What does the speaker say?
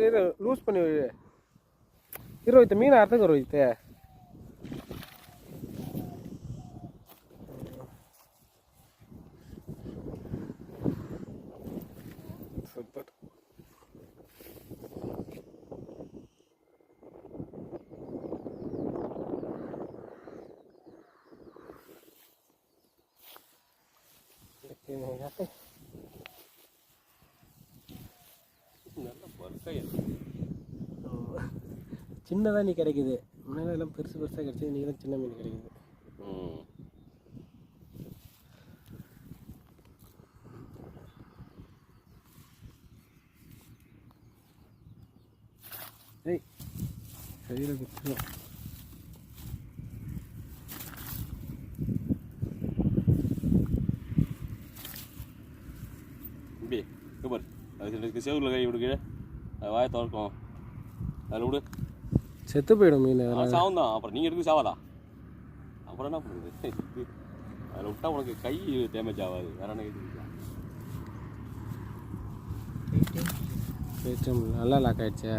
இரு லூஸ் பண்ணி ரோஹித் மீன் அறுத்துக்க ரோஹித். சூப்பர். சின்னதாக நீ கிடைக்குது. முன்னாடி எல்லாம் பெருசு பெருசாக கிடைச்சது, நீ தான் சின்ன மீன் கிடைக்குது. ஏய் கையில் குத்துடும். இப்படி கபர் அதுக்கு செவுல கை விடுக்க வாயை திறக்கும். அதில் விடு செத்து போயிடும் மீன். சாவும் தான். அப்புறம் நீங்கள் எடுத்து சாவாதா? அப்புறம் என்ன பண்ணுறது? அதில் விட்டா உனக்கு கை டேமேஜ் ஆகாது. வேற என்ன கை நல்லா லாக் ஆயிடுச்சா?